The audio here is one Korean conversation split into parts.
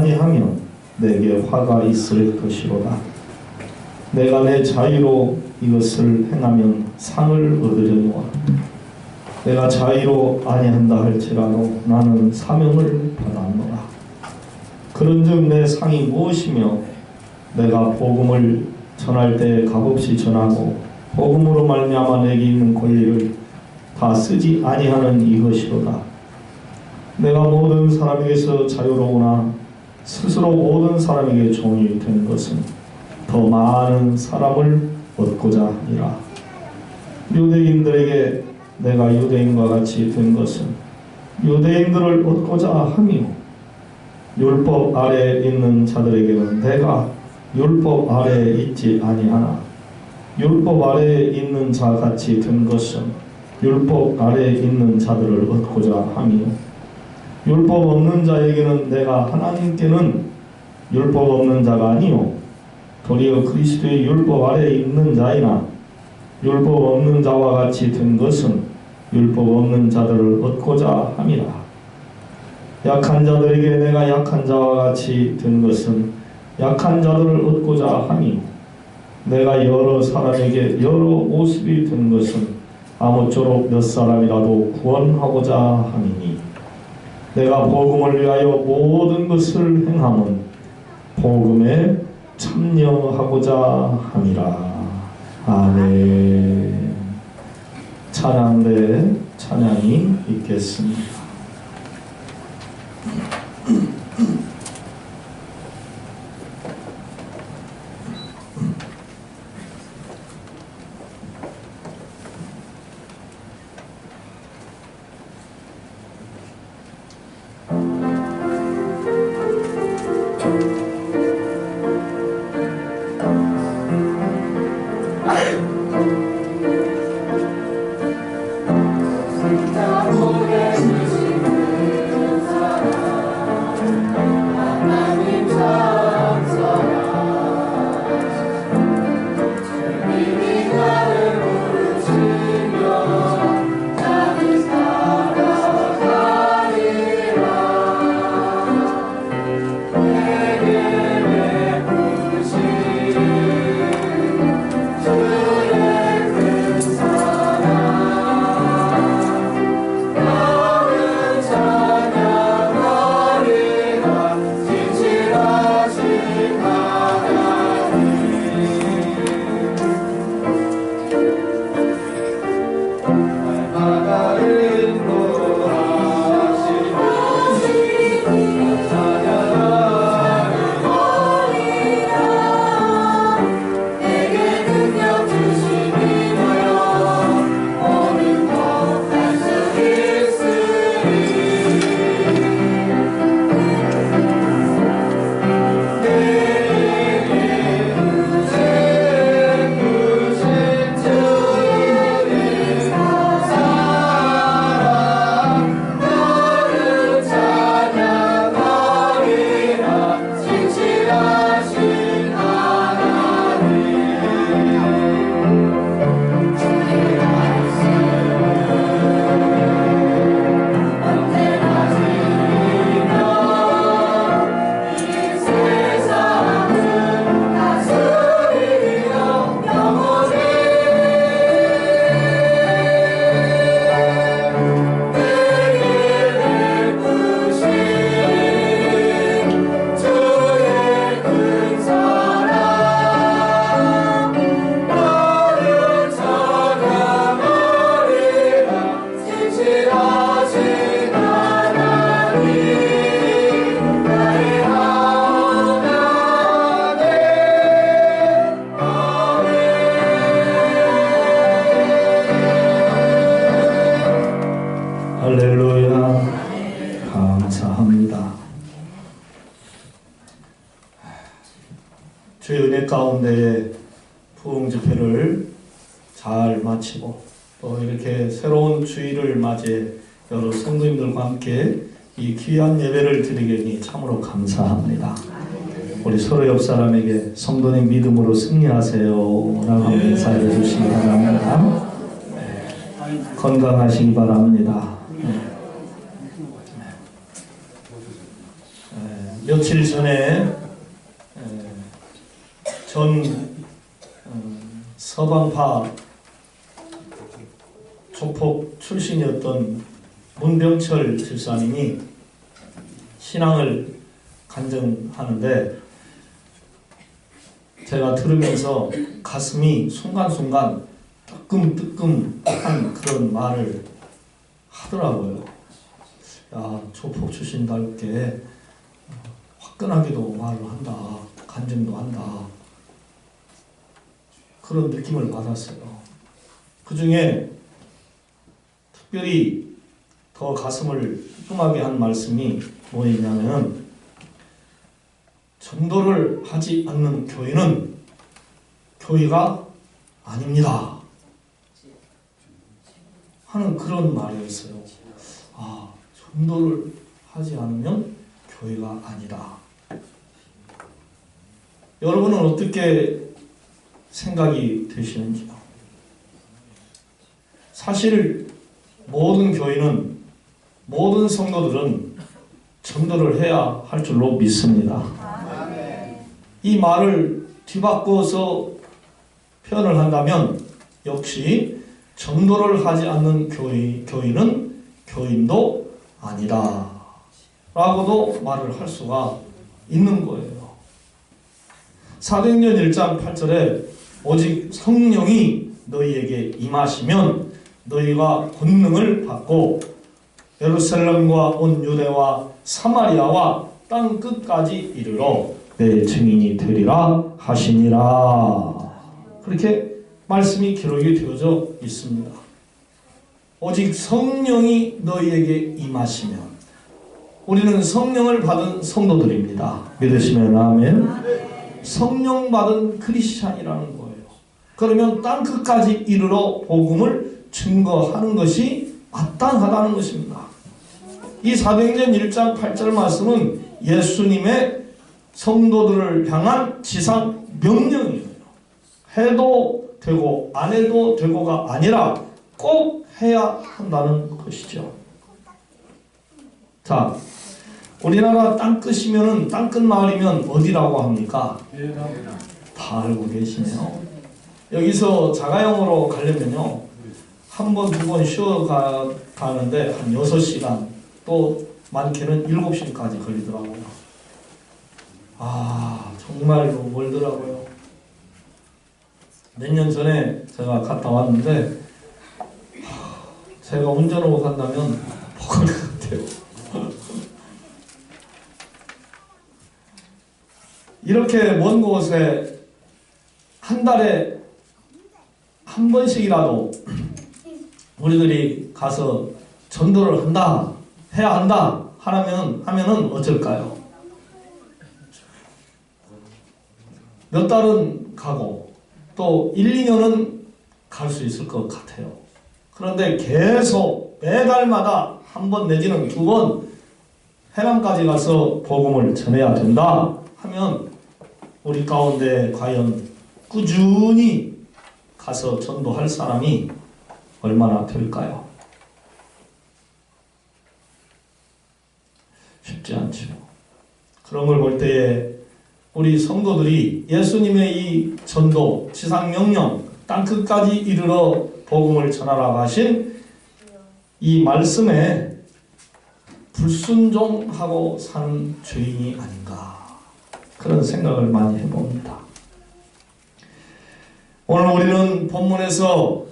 아니하면 내게 화가 있을 것이로다. 내가 내 자유로 이것을 행하면 상을 얻으려니와 내가 자유로 아니한다 할지라도 나는 사명을 받았노라. 그런즉 내 상이 무엇이며 내가 복음을 전할 때 값없이 전하고 복음으로 말미암아 내게 있는 권리를 다 쓰지 아니하는 이것이로다. 내가 모든 사람에게서 자유로우나 스스로 모든 사람에게 종이 된 것은 더 많은 사람을 얻고자 하니라. 유대인들에게 내가 유대인과 같이 된 것은 유대인들을 얻고자 하며 율법 아래에 있는 자들에게는 내가 율법 아래에 있지 아니하나 율법 아래에 있는 자 같이 된 것은 율법 아래에 있는 자들을 얻고자 하며 율법 없는 자에게는 내가 하나님께는 율법 없는 자가 아니요 도리어 그리스도의 율법 아래에 있는 자이나 율법 없는 자와 같이 된 것은 율법 없는 자들을 얻고자 함이라. 약한 자들에게 내가 약한 자와 같이 된 것은 약한 자들을 얻고자 하니 내가 여러 사람에게 여러 모습이 된 것은 아무쪼록 몇 사람이라도 구원하고자 함이니 내가 복음을 위하여 모든 것을 행함은 복음에 참여하고자 함이라. 아멘. 찬양대 찬양이 있겠습니다. 할렐루야. 감사합니다. 주의 은혜 가운데 부흥 집회를 잘 마치고 또 이렇게 새로운 주일을 맞이해 여러 성도님들과 함께 이 귀한 예배를 드리겠니 참으로 감사합니다. 우리 서로 옆 사람에게 성도님 믿음으로 승리하세요 라고 인사해 주시기 바랍니다. 건강하시기 바랍니다. 며칠 전에 전 서방파 조폭 출신이었던 문병철 집사님이 신앙을 간증하는데 제가 들으면서 가슴이 순간순간 뜨끔뜨끔한 그런 말을 하더라고요. 야, 조폭 출신답게 화끈하게도 말을 한다. 간증도 한다. 그런 느낌을 받았어요. 그 중에 특별히 더 가슴을 뜨끔하게 한 말씀이 뭐였냐면, 전도를 하지 않는 교회는 교회가 아닙니다 하는 그런 말이었어요. 아, 전도를 하지 않으면 교회가 아니다. 여러분은 어떻게 생각이 되시는지요? 사실 모든 교회는, 모든 성도들은 전도를 해야 할 줄로 믿습니다. 이 말을 뒤바꿔서 표현을 한다면 역시 전도를 하지 않는 교인은 교인도 아니다 라고도 말을 할 수가 있는 거예요. 사도행전 1장 8절에 오직 성령이 너희에게 임하시면 너희가 권능을 받고 예루살렘과 온 유대와 사마리아와 땅 끝까지 이르러 내 증인이 되리라 하시니라. 그렇게 말씀이 기록이 되어져 있습니다. 오직 성령이 너희에게 임하시면, 우리는 성령을 받은 성도들입니다. 믿으시면 아멘. 성령 받은 크리스찬이라는 거예요. 그러면 땅 끝까지 이르러 복음을 증거하는 것이 마땅하다는 것입니다. 이 사도행전 1장 8절 말씀은 예수님의 성도들을 향한 지상 명령이에요. 해도 되고 안 해도 되고가 아니라 꼭 해야 한다는 것이죠. 자, 우리나라 땅끝이면은, 땅끝 마을이면 어디라고 합니까? 다 알고 계시네요. 여기서 자가용으로 가려면요, 한 번, 두 번 쉬어 가는데 한 6시간, 또 많게는 7시간까지 걸리더라고요. 아, 정말로 멀더라고요. 몇 년 전에 제가 갔다 왔는데, 제가 운전으로 간다면 못 갈 것 같아요. 이렇게 먼 곳에 한 달에 한 번씩이라도 우리들이 가서 전도를 한다, 해야 한다 하면은 어쩔까요? 몇 달은 가고 또 1, 2년은 갈 수 있을 것 같아요. 그런데 계속 매달마다 한 번 내지는 2번 해남까지 가서 복음을 전해야 된다 하면 우리 가운데 과연 꾸준히 가서 전도할 사람이 얼마나 될까요? 쉽지 않죠. 그런 걸 볼 때에 우리 성도들이 예수님의 이 전도, 지상명령, 땅끝까지 이르러 복음을 전하라 하신 이 말씀에 불순종하고 사는 죄인이 아닌가, 그런 생각을 많이 해봅니다. 오늘 우리는 본문에서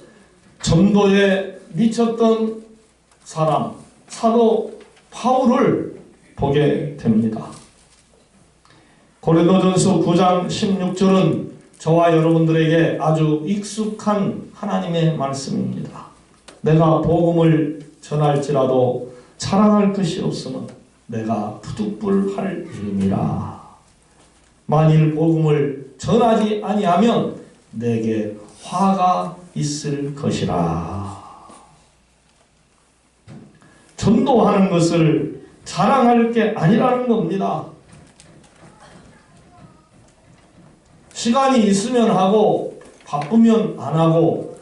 전도에 미쳤던 사람, 사도 바울을 보게 됩니다. 고린도전서 9장 16절은 저와 여러분들에게 아주 익숙한 하나님의 말씀입니다. 내가 복음을 전할지라도 자랑할 것이 없으면 내가 부득불할 일임이라. 만일 복음을 전하지 아니하면 내게 화가 있을 것이라. 전도하는 것을 자랑할 게 아니라는 겁니다. 시간이 있으면 하고 바쁘면 안 하고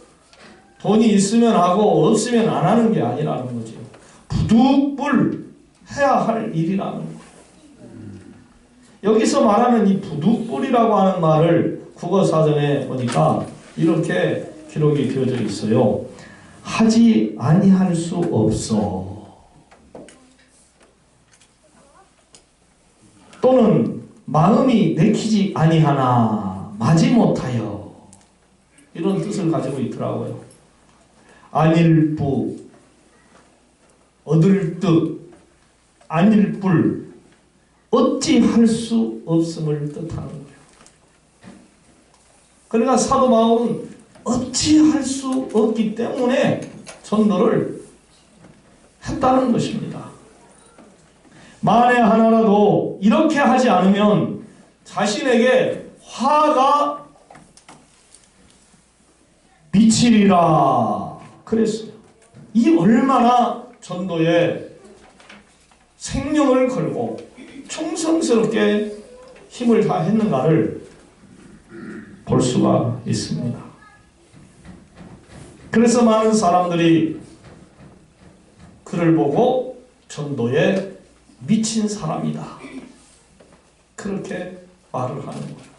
돈이 있으면 하고 없으면 안 하는 게 아니라는 거죠. 부득불 해야 할 일이라는 거예요. 여기서 말하는 이 부득불이라고 하는 말을 국어사전에 보니까 이렇게 기록이 되어져 있어요. 하지 아니할 수 없어. 또는 마음이 내키지 아니하나 마지못하여. 이런 뜻을 가지고 있더라고요. 안일부, 얻을 듯, 안일불, 어찌 할 수 없음을 뜻하는 거예요. 그러니까 사도 바울은 어찌 할 수 없기 때문에 전도를 했다는 것입니다. 만에 하나라도 이렇게 하지 않으면 자신에게 화가 미치리라 그랬어요. 이 얼마나 전도에 생명을 걸고 충성스럽게 힘을 다했는가를 볼 수가 있습니다. 그래서 많은 사람들이 그를 보고 전도에 미친 사람이다, 그렇게 말을 하는 거예요.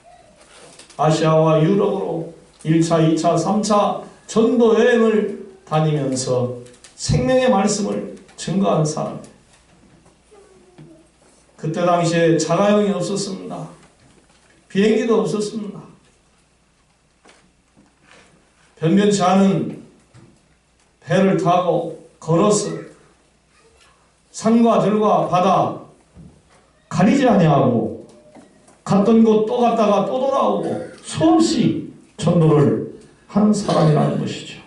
아시아와 유럽으로 1차, 2차, 3차 전도 여행을 다니면서 생명의 말씀을 증거한 사람. 그때 당시에 자가용이 없었습니다. 비행기도 없었습니다. 변변치 않은 배를 타고 걸어서 산과 들과 바다 가리지 아니하고 갔던 곳 또 갔다가 또 돌아오고 수없이 전도를 한 사람이라는 것이죠.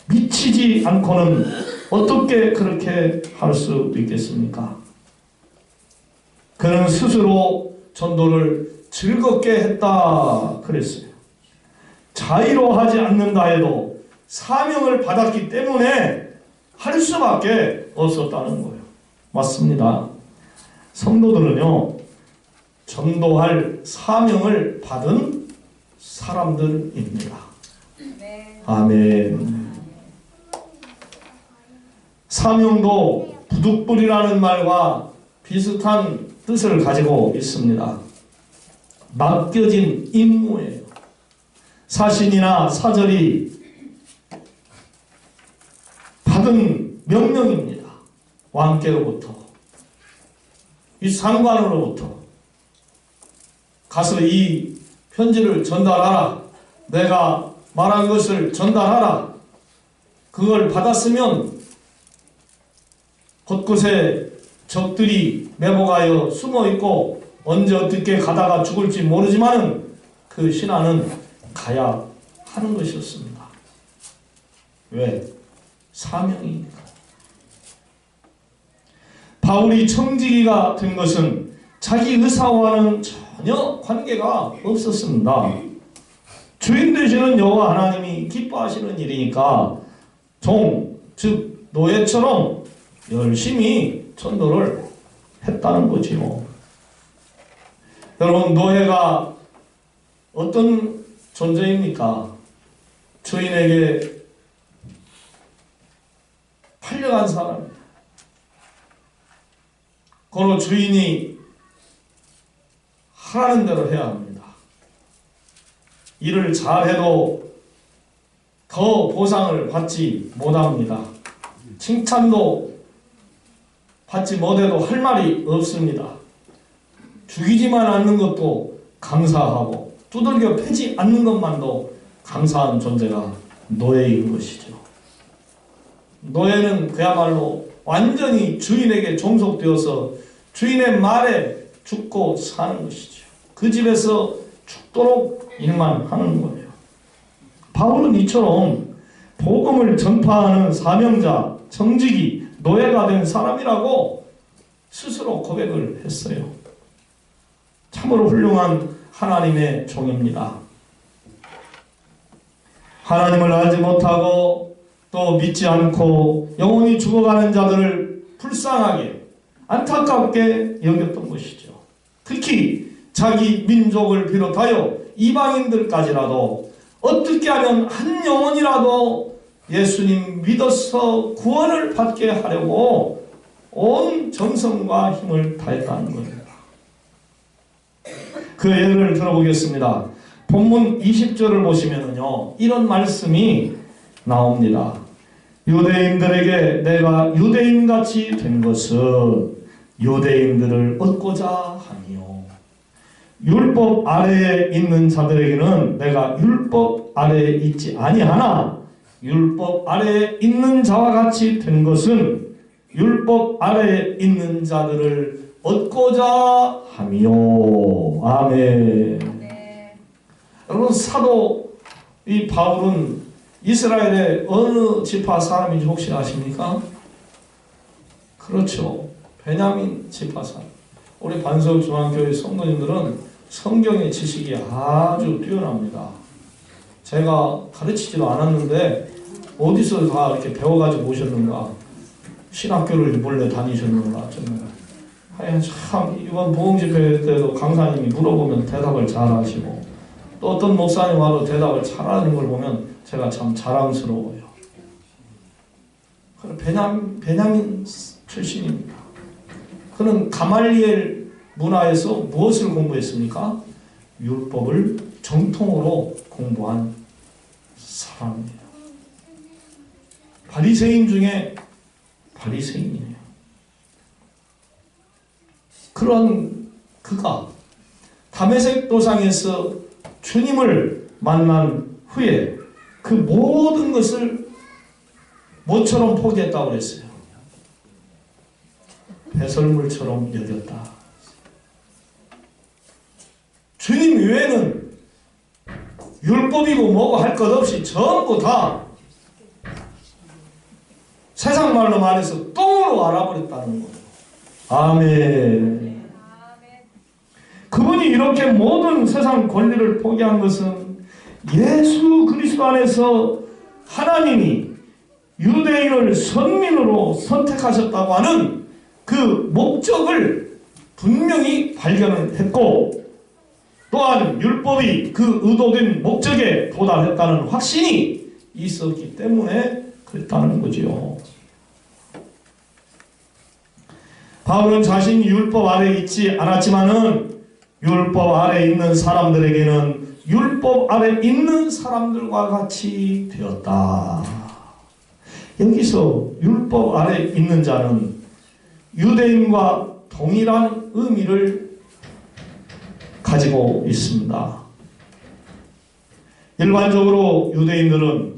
미치지 않고는 어떻게 그렇게 할 수 있겠습니까? 그는 스스로 전도를 즐겁게 했다 그랬어요. 자의로 하지 않는다 해도 사명을 받았기 때문에 할 수밖에 없었다는 거예요. 맞습니다. 성도들은요, 전도할 사명을 받은 사람들입니다. 아멘. 사명도 부득불이라는 말과 비슷한 뜻을 가지고 있습니다. 맡겨진 임무예요. 사신이나 사절이 받은 명령입니다. 왕께로부터, 이 상관으로부터 가서 이 편지를 전달하라, 내가 말한 것을 전달하라. 그걸 받았으면 곳곳에 적들이 매복하여 숨어있고 언제 어떻게 가다가 죽을지 모르지만 그 신하는 가야 하는 것이었습니다. 왜? 사명이니까. 바울이 청지기가 된 것은 자기 의사와는 전혀 관계가 없었습니다. 주인 되시는 여호와 하나님이 기뻐하시는 일이니까 종, 즉 노예처럼 열심히 전도를 했다는 거지요. 여러분, 노예가 어떤 존재입니까? 주인에게 팔려간 사람입니다. 그러나 주인이 하라는 대로 해야 합니다. 일을 잘해도 더 보상을 받지 못합니다. 칭찬도 받지 못해도 할 말이 없습니다. 죽이지만 않는 것도 감사하고 두들겨 패지 않는 것만도 감사한 존재가 노예인 것이죠. 노예는 그야말로 완전히 주인에게 종속되어서 주인의 말에 죽고 사는 것이죠. 그 집에서 죽도록 일만 하는 거예요. 바울은 이처럼 복음을 전파하는 사명자, 청지기, 노예가 된 사람이라고 스스로 고백을 했어요. 참으로 훌륭한 하나님의 종입니다. 하나님을 알지 못하고 또 믿지 않고 영원히 죽어가는 자들을 불쌍하게 안타깝게 여겼던 것이죠. 특히 자기 민족을 비롯하여 이방인들까지라도 어떻게 하면 한 영혼이라도 예수님 믿어서 구원을 받게 하려고 온 정성과 힘을 다했다는 겁니다. 그 예를 들어보겠습니다. 본문 20절을 보시면은요, 이런 말씀이 나옵니다. 유대인들에게 내가 유대인같이 된 것은 유대인들을 얻고자 함이요, 율법 아래에 있는 자들에게는 내가 율법 아래에 있지 아니하나 율법 아래에 있는 자와 같이 된 것은 율법 아래에 있는 자들을 얻고자 함이요. 아멘. 네. 여러분, 사도 이 바울은 이스라엘의 어느 지파 사람인지 혹시 아십니까? 그렇죠, 베냐민 지파 사람. 우리 반석중앙교회 성도님들은 성경의 지식이 아주 뛰어납니다. 제가 가르치지도 않았는데 어디서 다 이렇게 배워가지고 오셨는가, 신학교를 몰래 다니셨는가, 정말 참, 이번 부흥집회 때도 강사님이 물어보면 대답을 잘 하시고, 또 어떤 목사님 와도 대답을 잘하는 걸 보면 제가 참 자랑스러워요. 베냐민 출신입니다. 그는 가말리엘 문화에서 무엇을 공부했습니까? 율법을 정통으로 공부한 사람입니다. 바리새인 중에 바리새인이에요. 그런 그가 다메섹 도상에서 주님을 만난 후에 그 모든 것을 모처럼 포기했다고 그랬어요. 배설물처럼 여겼다. 주님 외에는 율법이고 뭐고 할 것 없이 전부 다 세상 말로 말해서 똥으로 알아버렸다는 거예요. 아멘. 그분이 이렇게 모든 세상 권리를 포기한 것은 예수 그리스도 안에서 하나님이 유대인을 선민으로 선택하셨다고 하는 그 목적을 분명히 발견을 했고, 또한 율법이 그 의도된 목적에 도달했다는 확신이 있었기 때문에 그랬다는 거지요. 바울은 자신이 율법 아래에 있지 않았지만은 율법 아래에 있는 사람들에게는 율법 아래에 있는 사람들과 같이 되었다. 여기서 율법 아래에 있는 자는 유대인과 동일한 의미를 가지고 있습니다. 일반적으로 유대인들은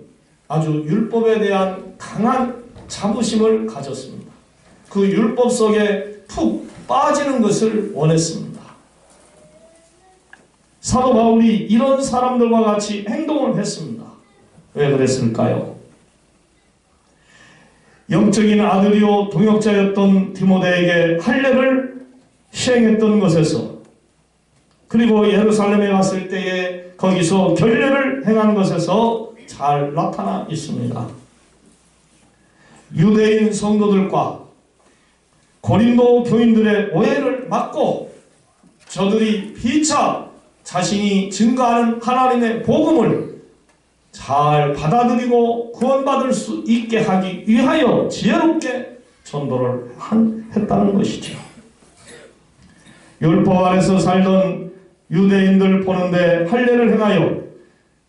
아주 율법에 대한 강한 자부심을 가졌습니다. 그 율법 속에 푹 빠지는 것을 원했습니다. 사도 바울이 이런 사람들과 같이 행동을 했습니다. 왜 그랬을까요? 영적인 아들이요 동역자였던 디모데에게 할례를 시행했던 것에서, 그리고 예루살렘에 갔을 때에 거기서 결례를 행한 것에서 잘 나타나 있습니다. 유대인 성도들과 고린도 교인들의 오해를 막고 저들이 피차 자신이 증거하는 하나님의 복음을 잘 받아들이고 구원받을 수 있게 하기 위하여 지혜롭게 전도를 했다는 것이죠. 율법 아래서 살던 유대인들 보는데 할례를 행하여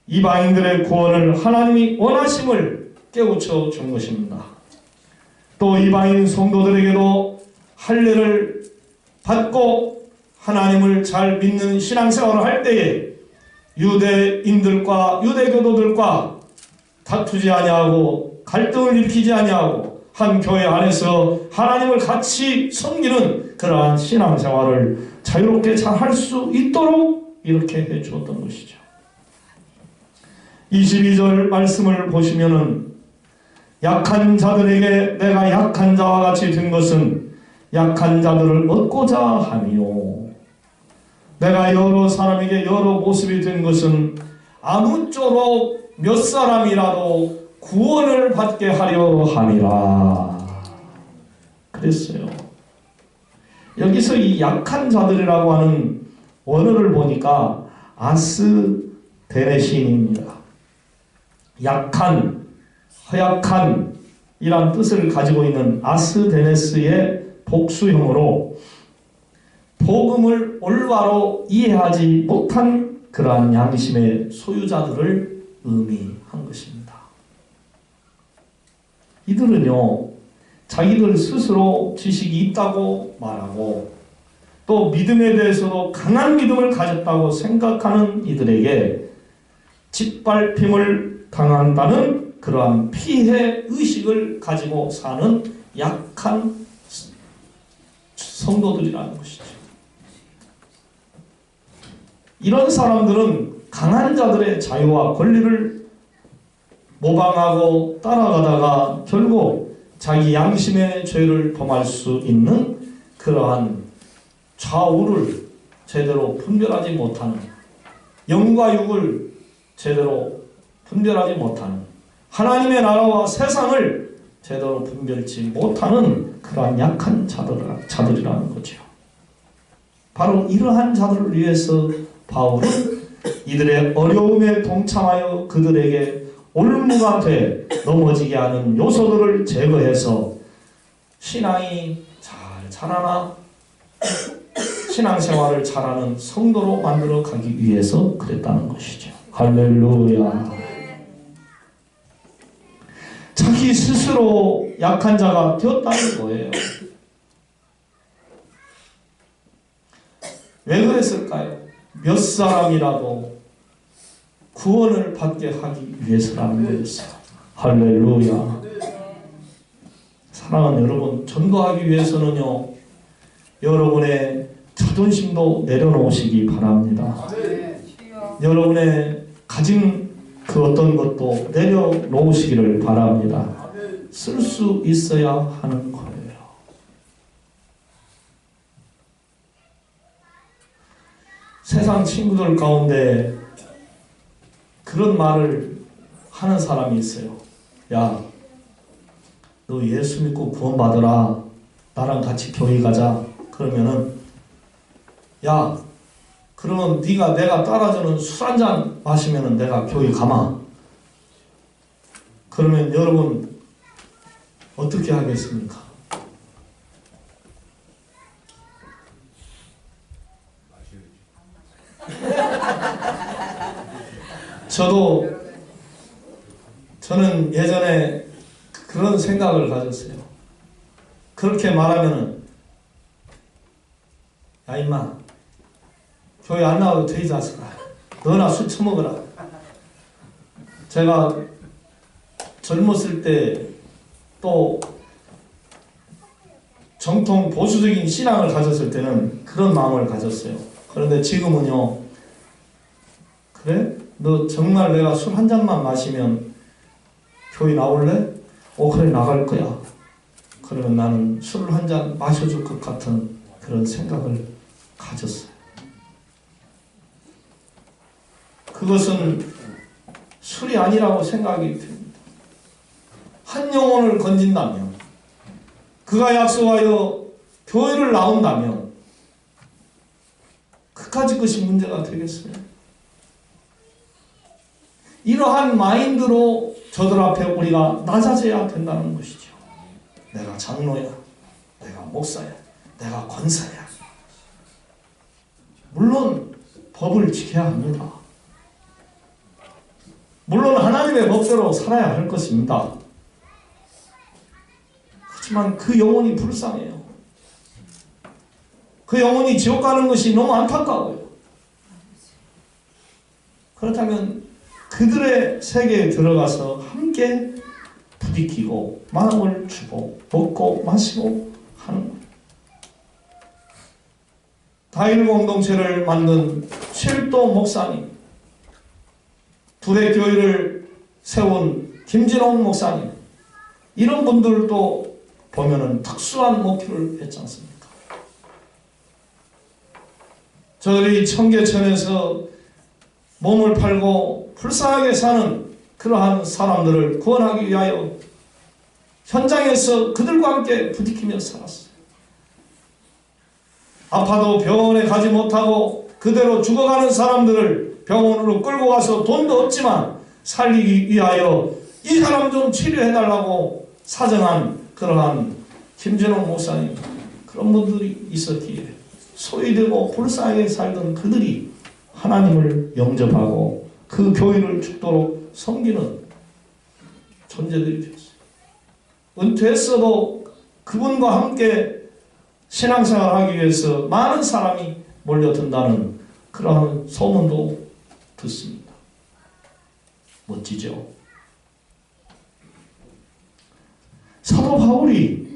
이방인들의 구원을 하나님이 원하심을 깨우쳐 준 것입니다. 또 이방인 성도들에게도 할례를 받고 하나님을 잘 믿는 신앙생활을 할 때에 유대인들과 유대교도들과 다투지 아니하고 갈등을 일으키지 아니하고 한 교회 안에서 하나님을 같이 섬기는 그러한 신앙생활을 자유롭게 잘 할 수 있도록 이렇게 해주었던 것이죠. 22절 말씀을 보시면은 약한 자들에게 내가 약한 자와 같이 된 것은 약한 자들을 얻고자 함이요, 내가 여러 사람에게 여러 모습이 된 것은 아무쪼록 몇 사람이라도 구원을 받게 하려 함이라 그랬어요. 여기서 이 약한 자들이라고 하는 원어를 보니까 아스데네신입니다. 약한, 허약한 이란 뜻을 가지고 있는 아스데네스의 복수형으로 복음을 올바로 이해하지 못한 그러한 양심의 소유자들을 의미한 것입니다. 이들은요, 자기들 스스로 지식이 있다고 말하고 또 믿음에 대해서도 강한 믿음을 가졌다고 생각하는 이들에게 짓밟힘을 당한다는 그러한 피해 의식을 가지고 사는 약한 성도들이라는 것이죠. 이런 사람들은 강한 자들의 자유와 권리를 모방하고 따라가다가 결국 자기 양심의 죄를 범할 수 있는 그러한 좌우를 제대로 분별하지 못하는, 영과 육을 제대로 분별하지 못하는, 하나님의 나라와 세상을 제대로 분별치 못하는 그러한 약한 자들이라는 거죠. 바로 이러한 자들을 위해서 바울은 이들의 어려움에 동참하여 그들에게 올무가 돼 넘어지게 하는 요소들을 제거해서 신앙이 잘 자라나 신앙생활을 잘하는 성도로 만들어 가기 위해서 그랬다는 것이죠. 할렐루야. 자기 스스로 약한 자가 되었다는 거예요. 왜 그랬을까요? 몇 사람이라도 구원을 받게 하기 위해서라는 거였어요. 할렐루야. 사랑하는 여러분, 전도하기 위해서는요, 여러분의 자존심도 내려놓으시기 바랍니다. 여러분의 가진 그 어떤 것도 내려놓으시기를 바랍니다. 쓸 수 있어야 하는 거예요. 세상 친구들 가운데 그런 말을 하는 사람이 있어요. 야, 너 예수 믿고 구원 받으라. 나랑 같이 교회 가자. 그러면은, 야, 그러면 네가 내가 따라주는 술 한잔 마시면은 내가 교회 가마. 그러면 여러분 어떻게 하겠습니까? 저는 예전에 그런 생각을 가졌어요. 그렇게 말하면은, 야 임마, 교회 안 나와도 되지 자식아, 너나 술 처먹어라. 제가 젊었을 때 또 정통 보수적인 신앙을 가졌을 때는 그런 마음을 가졌어요. 그런데 지금은요, 그래? 너 정말 내가 술 한 잔만 마시면 교회 나올래? 그래, 나갈 거야. 그러면 나는 술을 한 잔 마셔줄 것 같은 그런 생각을 가졌어요. 그것은 술이 아니라고 생각이 됩니다. 한 영혼을 건진다면, 그가 약속하여 교회를 나온다면 그까짓 것이 문제가 되겠어요? 이러한 마인드로 저들 앞에 우리가 낮아져야 된다는 것이죠. 내가 장로야, 내가 목사야, 내가 권사야. 물론 법을 지켜야 합니다. 물론 하나님의 법대로 살아야 할 것입니다. 그렇지만 그 영혼이 불쌍해요. 그 영혼이 지옥 가는 것이 너무 안타까워요. 그렇다면 그들의 세계에 들어가서 함께 부딪히고 마음을 주고 먹고 마시고 하는 거예요. 다일 공동체를 만든 쉘도 목사님, 두레교회를 세운 김진홍 목사님, 이런 분들도 보면은 특수한 목표를 했지 않습니까? 저들이 청계천에서 몸을 팔고 불쌍하게 사는 그러한 사람들을 구원하기 위하여 현장에서 그들과 함께 부딪히며 살았어요. 아파도 병원에 가지 못하고 그대로 죽어가는 사람들을 병원으로 끌고 가서 돈도 없지만 살리기 위하여 이 사람 좀 치료해달라고 사정한 그러한 김진홍 목사님, 그런 분들이 있었기에 소외되고 불쌍하게 살던 그들이 하나님을 영접하고 그 교인을 죽도록 섬기는 존재들이 되었어요. 은퇴했어도 그분과 함께 신앙생활을 하기 위해서 많은 사람이 몰려든다는 그러한 소문도 듣습니다. 멋지죠? 사도 바울이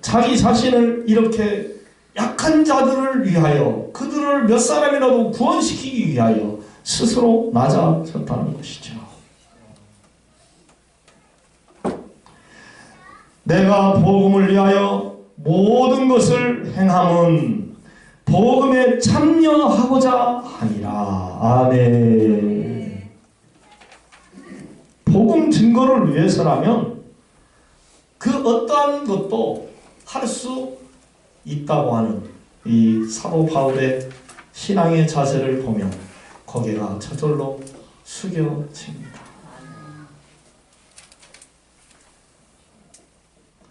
자기 자신을 이렇게 약한 자들을 위하여 그들을 몇 사람이라도 구원시키기 위하여 스스로 낮아졌다는 것이죠. 내가 복음을 위하여 모든 것을 행함은 복음에 참여하고자 하니라. 아멘. 복음 증거를 위해서라면 그 어떠한 것도 할 수 있다고 하는 이 사도 바울의 신앙의 자세를 보면 고개가 저절로 숙여집니다.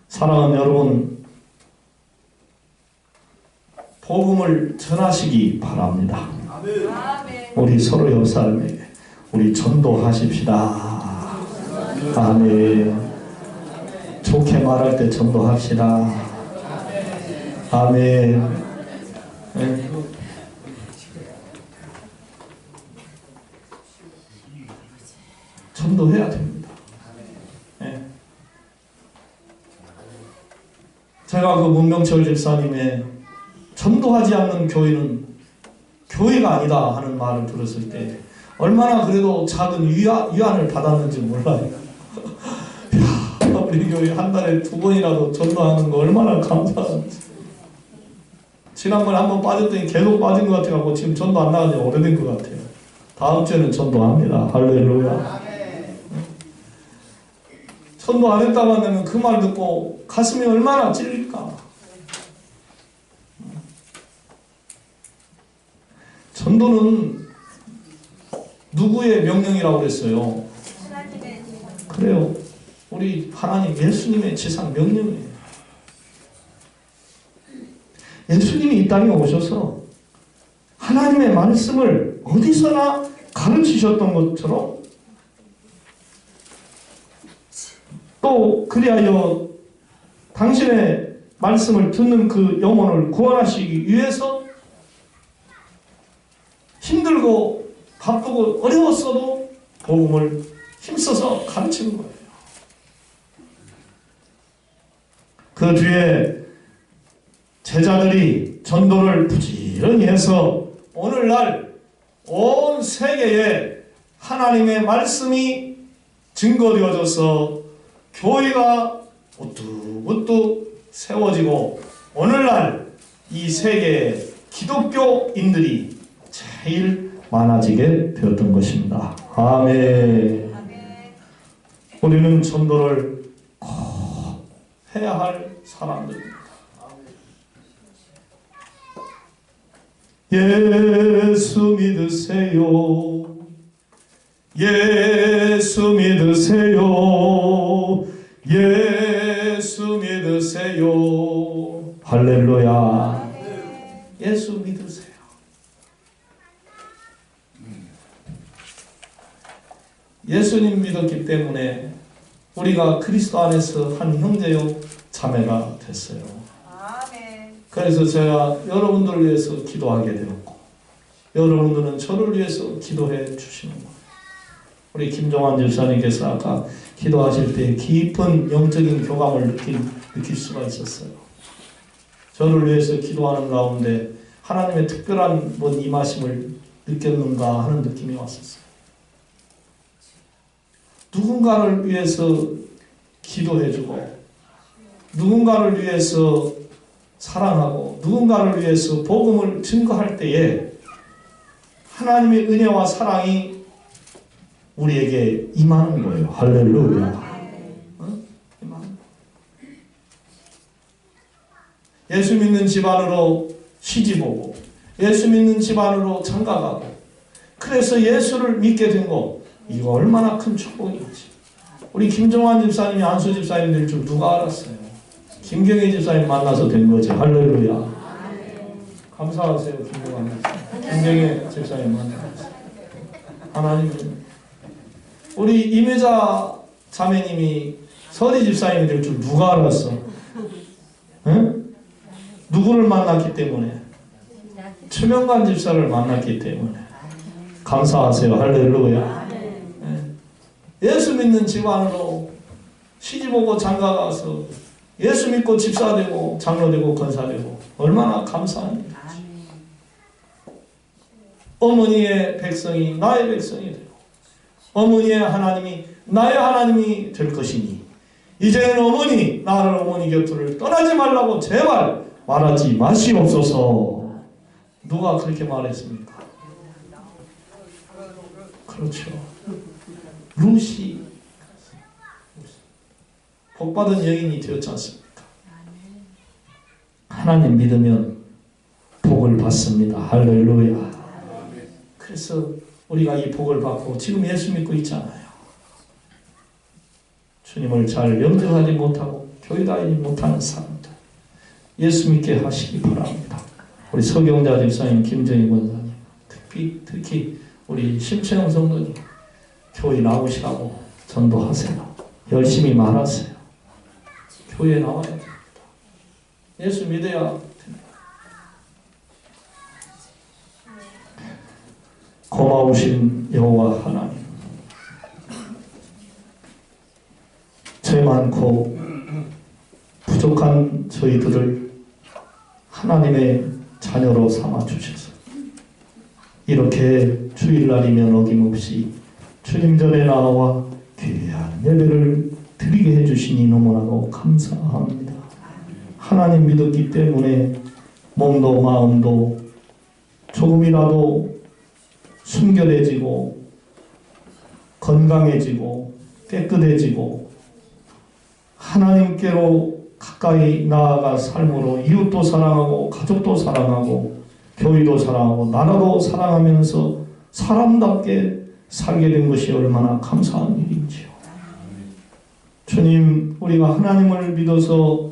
사랑하는 여러분, 복음을 전하시기 바랍니다. 우리 서로 옆 사람에게 우리 전도하십시다. 아멘. 좋게 말할 때 전도합시다. 아멘. 네. 전도해야 됩니다. 네. 제가 그 문명철 집사님의 전도하지 않는 교회는 교회가 아니다 하는 말을 들었을 때 얼마나 그래도 작은 위안을 받았는지 몰라요. 야, 우리 교회 한 달에 2번이라도 전도하는 거 얼마나 감사한지. 지난번에 한번 빠졌더니 계속 빠진 것 같아요. 지금 전도 안 나간 지 오래된 것 같아요. 다음 주에는 전도합니다. 할렐루야. 전도 안 했다고 하면 그 말 듣고 가슴이 얼마나 찔릴까. 전도는 누구의 명령이라고 그랬어요? 그래요. 우리 하나님 예수님의 지상 명령이에요. 예수님이 이 땅에 오셔서 하나님의 말씀을 어디서나 가르치셨던 것처럼 또 그리하여 당신의 말씀을 듣는 그 영혼을 구원하시기 위해서 힘들고 바쁘고 어려웠어도 복음을 힘써서 가르치는 거예요. 그 뒤에 제자들이 전도를 부지런히 해서 오늘날 온 세계에 하나님의 말씀이 증거되어져서 교회가 우뚝우뚝 세워지고 오늘날 이 세계에 기독교인들이 제일 많아지게 되었던 것입니다. 아멘. 우리는 전도를 꼭 해야 할 사람들입니다. 예수 믿으세요. 예수 믿으세요. 예수 믿으세요. 할렐루야. 예수 믿으세요. 예수님 믿었기 때문에 우리가 그리스도 안에서 한 형제요 자매가 됐어요. 그래서 제가 여러분들을 위해서 기도하게 되었고 여러분들은 저를 위해서 기도해 주시는 거예요. 우리 김종환 집사님께서 아까 기도하실 때 깊은 영적인 교감을 느낄 수가 있었어요. 저를 위해서 기도하는 가운데 하나님의 특별한 임하심을 느꼈는가 하는 느낌이 왔었어요. 누군가를 위해서 기도해주고 누군가를 위해서 사랑하고 누군가를 위해서 복음을 증거할 때에 하나님의 은혜와 사랑이 우리에게 임하는 거예요. 할렐루야. 예수 믿는 집안으로 시집오고 예수 믿는 집안으로 장가가고 그래서 예수를 믿게 된 거 이거 얼마나 큰 축복이지. 우리 김종환 집사님이 안수 집사님 될 줄 누가 알았어요. 김경애 집사님 만나서 된 거지. 할렐루야. 감사하세요. 김경애 집사님 만나서 하나님, 우리 임혜자 자매님이 서리 집사님이 될 줄 누가 알았어? 응? 누구를 만났기 때문에? 최명관 집사를 만났기 때문에. 감사하세요. 할렐루야. 예수 믿는 집안으로 시집오고 장가가서 예수 믿고 집사되고 장로되고 권사되고 얼마나 감사한 일이지. 어머니의 백성이 나의 백성이 되고 어머니의 하나님이 나의 하나님이 될 것이니 이제는 어머니, 나를 어머니 곁을 떠나지 말라고 제발 말하지 마시옵소서. 누가 그렇게 말했습니까? 그렇죠. 루시, 복받은 여인이 되었지 않습니까? 하나님 믿으면 복을 받습니다. 할렐루야. 그래서 우리가 이 복을 받고 지금 예수 믿고 있잖아요. 주님을 잘 영접하지 못하고 교회 다니지 못하는 사람들 예수 믿게 하시기 바랍니다. 우리 서경자 집사님, 김정희 권사님, 특히 우리 심채영 성도님 교회 나오시라고 전도하세요. 열심히 말하세요. 교회에 나와야 됩니다. 예수 믿어야 됩니다. 고마우신 여호와 하나님, 죄 많고 부족한 저희들을 하나님의 자녀로 삼아 주셔서 이렇게 주일날이면 어김없이 주님 전에 나와 귀한 예배를 드리게 해주시니 너무나도 감사합니다. 하나님 믿었기 때문에 몸도 마음도 조금이라도 순결해지고 건강해지고 깨끗해지고 하나님께로 가까이 나아가 삶으로 이웃도 사랑하고 가족도 사랑하고 교회도 사랑하고 나라도 사랑하면서 사람답게 살게 된 것이 얼마나 감사한 일인지요. 주님, 우리가 하나님을 믿어서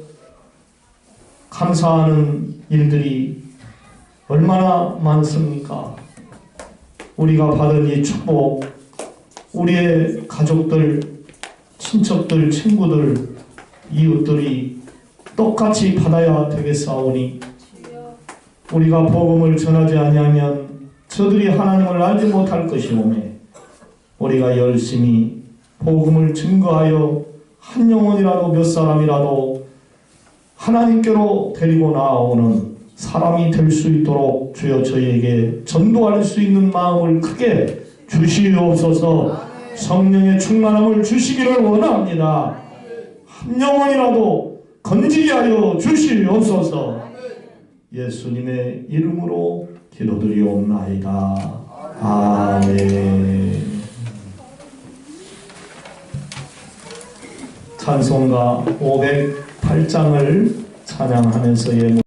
감사하는 일들이 얼마나 많습니까? 우리가 받은 이 축복, 우리의 가족들, 친척들, 친구들, 이웃들이 똑같이 받아야 되겠사오니 우리가 복음을 전하지 아니하면 저들이 하나님을 알지 못할 것이오매 우리가 열심히 복음을 증거하여 한 영혼이라도 몇 사람이라도 하나님께로 데리고 나아오는 사람이 될 수 있도록 주여 저희에게 전도할 수 있는 마음을 크게 주시옵소서. 성령의 충만함을 주시기를 원합니다. 한 영혼이라도 건지게 하여 주시옵소서. 예수님의 이름으로 기도드리옵나이다. 아멘. 찬송가 508장을 찬양하면서